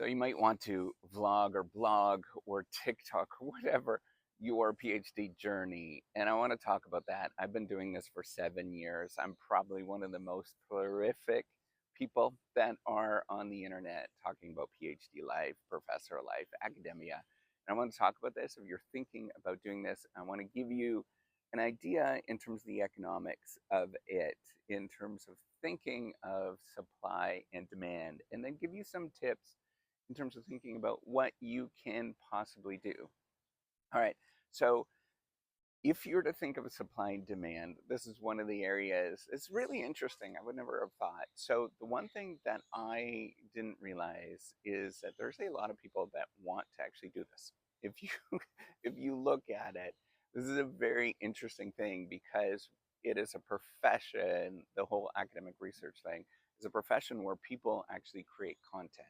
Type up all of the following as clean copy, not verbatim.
So you might want to vlog or blog or TikTok or whatever your PhD journey. And I want to talk about that. I've been doing this for 7 years. I'm probably one of the most prolific people that are on the internet talking about PhD life, professor life, academia. And I want to talk about this. If you're thinking about doing this, I want to give you an idea in terms of the economics of it, in terms of thinking of supply and demand, and then give you some tips in terms of thinking about what you can possibly do. All right, so if you're to think of a supply and demand, this is one of the areas. It's really interesting. I would never have thought. So the one thing that I didn't realize is that there's a lot of people that want to actually do this. If you if you look at it, this is a very interesting thing because it is a profession. The whole academic research thing is a profession where people actually create content.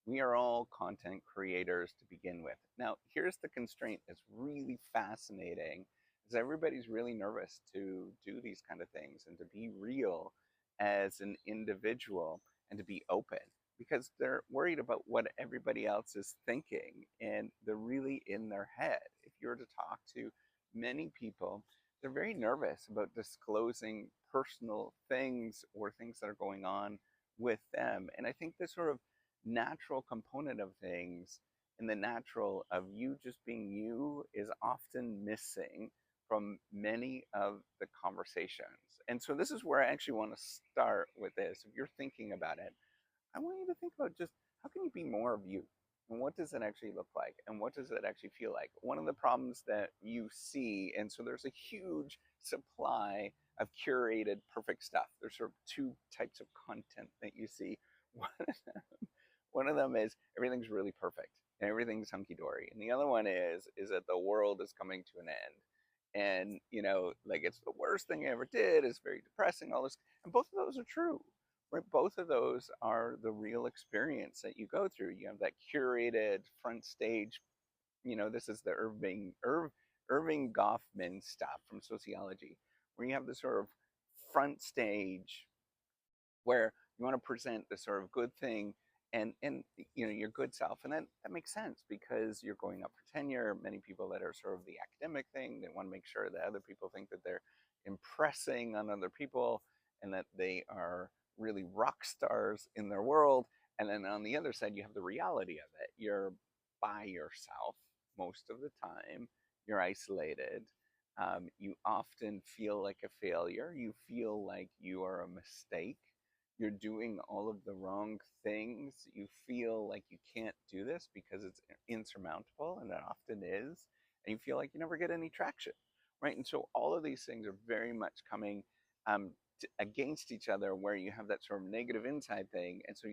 We are all content creators to begin with. Now, here's the constraint that's really fascinating is everybody's really nervous to do these kind of things and to be real as an individual and to be open because they're worried about what everybody else is thinking and they're really in their head. If you were to talk to many people, they're very nervous about disclosing personal things or things that are going on with them. And I think this sort of natural component of things and the natural of you just being you is often missing from many of the conversations. And so this is where I actually want to start with this. If you're thinking about it, I want you to think about just how can you be more of you? And what does it actually look like? And what does it actually feel like? One of the problems that you see, and so there's a huge supply of curated perfect stuff. There's sort of two types of content that you see. One of them, one of them is everything's really perfect and everything's hunky dory. And the other one is that the world is coming to an end and like it's the worst thing I ever did. It's very depressing, all this. And both of those are true, right? Both of those are the real experience that you go through. You have that curated front stage. This is the Irving Goffman stuff from sociology, where you have this sort of front stage where you want to present this sort of good thing and your good self, and that makes sense because you're going up for tenure. Many people that are sort of the academic thing, they want to make sure that other people think that they're impressing on other people and that they are really rock stars in their world. And then on the other side you have the reality of it. You're by yourself most of the time. You're isolated. You often feel like a failure. You feel like you are a mistake. You're doing all of the wrong things. You feel like you can't do this because it's insurmountable, and it often is. And you feel like you never get any traction, right? And so all of these things are very much coming against each other, where you have that sort of negative inside thing. And so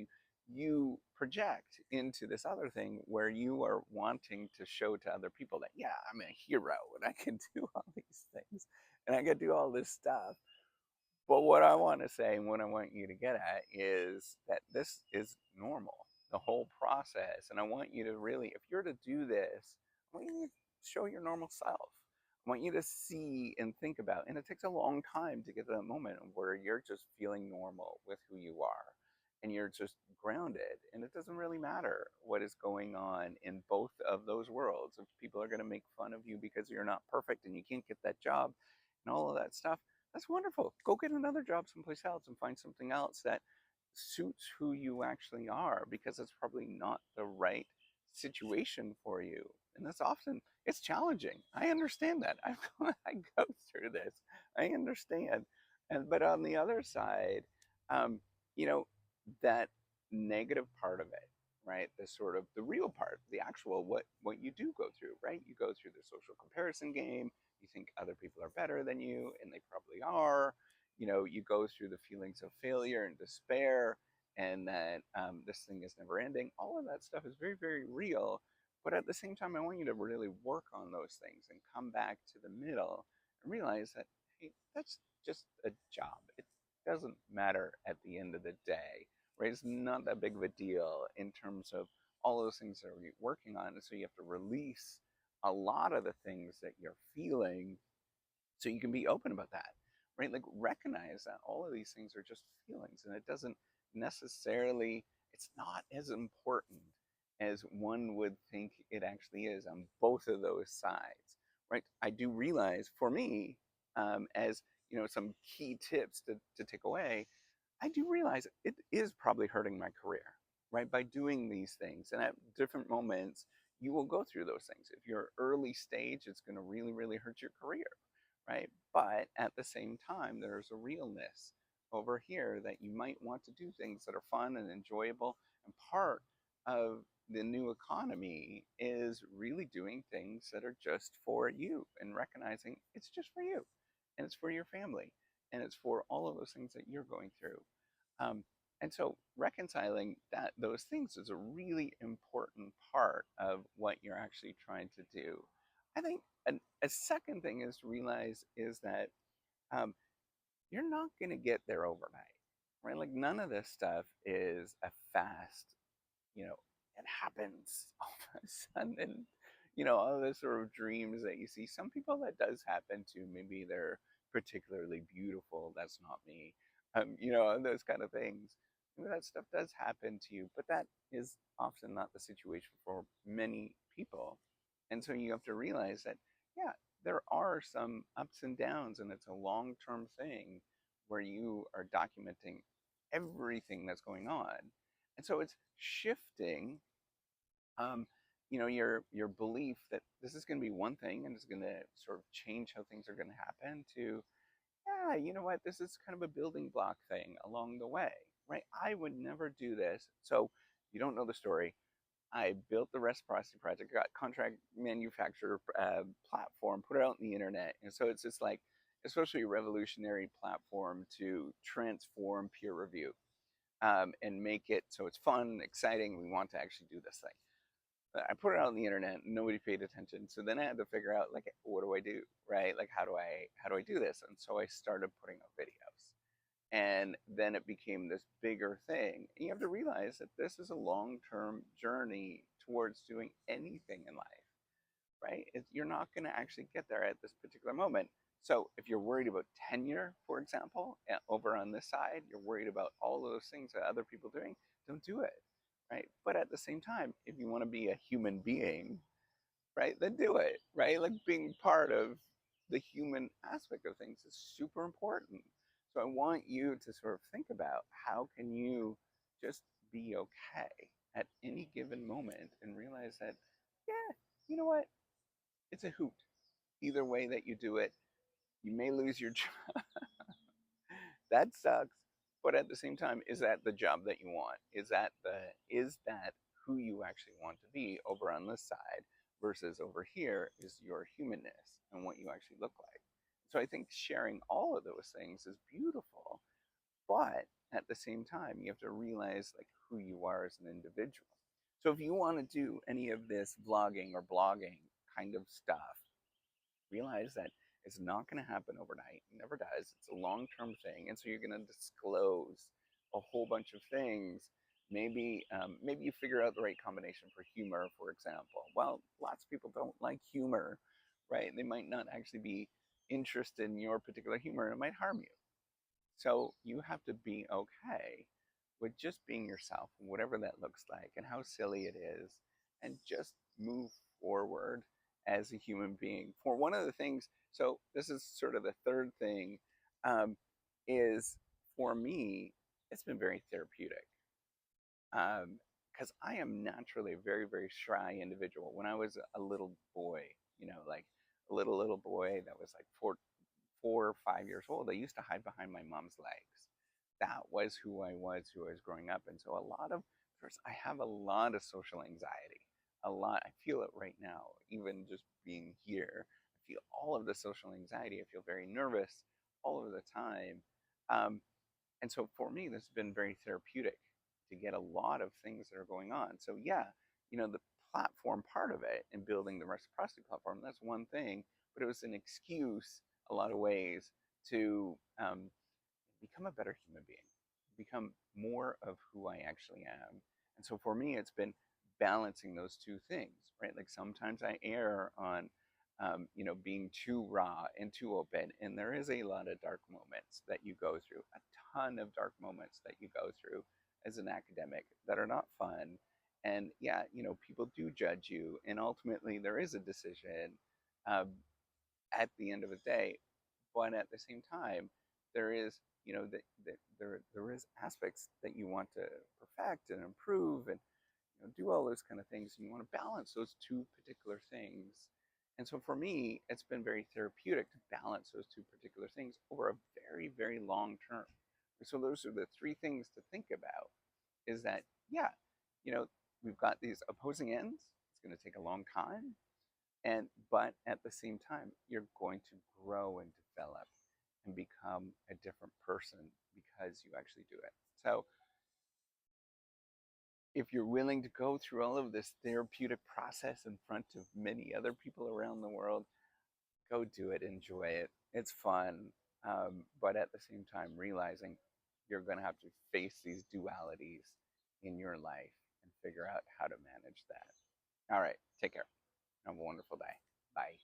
you project into this other thing where you are wanting to show to other people that, yeah, I'm a hero and I can do all these things and I can do all this stuff. But what I want to say and what I want you to get at is that this is normal, the whole process. And I want you to really, if you're to do this, I want you to show your normal self. I want you to see and think about, and it takes a long time to get to that moment where you're just feeling normal with who you are and you're just grounded. And it doesn't really matter what is going on in both of those worlds. If people are going to make fun of you because you're not perfect and you can't get that job and all of that stuff, that's wonderful. Go get another job someplace else and find something else that suits who you actually are, because it's probably not the right situation for you. And that's often, it's challenging. I understand that. I go through this. I understand. But on the other side, um, you know, that negative part of it, right? The sort of the real part, the actual what you do go through, right? You go through the social comparison game. You think other people are better than you, and they probably are. You go through the feelings of failure and despair, and that this thing is never ending. All of that stuff is very, very real. But at the same time, I want you to really work on those things and come back to the middle and realize that, hey, that's just a job. It doesn't matter at the end of the day, right? It's not that big of a deal in terms of all those things that you're working on. And so you have to release a lot of the things that you're feeling so you can be open about that, right? Like recognize that all of these things are just feelings, and it doesn't necessarily, it's not as important as one would think it actually is on both of those sides, right? I do realize for me, as some key tips to take away, I do realize it is probably hurting my career, right? By doing these things. And at different moments, you will go through those things. If you're early stage, it's going to really, really hurt your career, right? But at the same time, there's a realness over here that you might want to do things that are fun and enjoyable. And part of the new economy is really doing things that are just for you and recognizing it's just for you and it's for your family and it's for all of those things that you're going through. Um, and so reconciling those things is a really important part of what you're actually trying to do. I think a second thing is to realize is that um, you're not going to get there overnight, right? Like none of this stuff is a fast, you know, it happens all of a sudden. All the sort of dreams that you see. Some people that does happen to. Maybe they're particularly beautiful. That's not me. Those kind of things. Maybe that stuff does happen to you, but that is often not the situation for many people. And so you have to realize that, yeah, there are some ups and downs, and it's a long term thing where you are documenting everything that's going on. And so it's shifting, um, your belief that this is going to be one thing and it's going to sort of change how things are going to happen to, yeah, you know what, this is kind of a building block thing along the way, right? I would never do this. So you don't know the story. I built the reciprocity project, got contract manufacturer platform, put it out on the internet, and so it's just like especially a revolutionary platform to transform peer review, and make it so it's fun, exciting. We want to actually do this thing. I put it out on the internet. Nobody paid attention. So then I had to figure out like, what do I do, right? Like, how do I do this? And so I started putting out videos, and then it became this bigger thing. And you have to realize that this is a long-term journey towards doing anything in life, right? You're not going to actually get there at this particular moment. So if you're worried about tenure, for example, over on this side, you're worried about all of those things that other people are doing, don't do it, right? But at the same time, if you want to be a human being, right, then do it, right? Like being part of the human aspect of things is super important. So I want you to sort of think about how can you just be okay at any given moment and realize that, yeah, you know what? It's a hoot. Either way that you do it, you may lose your job. That sucks. But at the same time, is that the job that you want? Is that who you actually want to be over on this side versus over here is your humanness and what you actually look like. So I think sharing all of those things is beautiful, but at the same time, you have to realize like who you are as an individual. So if you want to do any of this vlogging or blogging kind of stuff, realize that it's not going to happen overnight. It never does. It's a long term thing. And so you're going to disclose a whole bunch of things. Maybe you figure out the right combination for humor, for example. Well, lots of people don't like humor, right? They might not actually be interested in your particular humor and it might harm you. So you have to be okay with just being yourself, whatever that looks like, and how silly it is, and just move forward as a human being. For one of the things, so this is sort of the third thing, um, is for me, it's been very therapeutic. Because I am naturally a very, very shy individual. When I was a little boy, like a little boy that was like 4 or 5 years old, I used to hide behind my mom's legs. That was who I was growing up. And so I have a lot of social anxiety. A lot. I feel it right now, even just being here. I feel all of the social anxiety. I feel very nervous all of the time. Um, and so for me, this has been very therapeutic to get a lot of things that are going on. So yeah, the platform part of it and building the reciprocity platform, that's one thing, but it was an excuse a lot of ways to become a better human being, become more of who I actually am. And so for me, it's been balancing those two things, right? Like sometimes I err on, being too raw and too open. And there is a lot of dark moments that you go through, a ton of dark moments that you go through as an academic that are not fun. And yeah, people do judge you, and ultimately there is a decision um, at the end of the day. But at the same time, there is, there is aspects that you want to perfect and improve, and do all those kind of things. And you want to balance those two particular things. And so for me, it's been very therapeutic to balance those two particular things over a very, very long term. So those are the three things to think about, is that, yeah, you know, we've got these opposing ends. It's going to take a long time. But at the same time, you're going to grow and develop and become a different person because you actually do it. So if you're willing to go through all of this therapeutic process in front of many other people around the world, go do it, enjoy it. It's fun. But at the same time, realizing you're going to have to face these dualities in your life and figure out how to manage that. All right, take care. Have a wonderful day. Bye.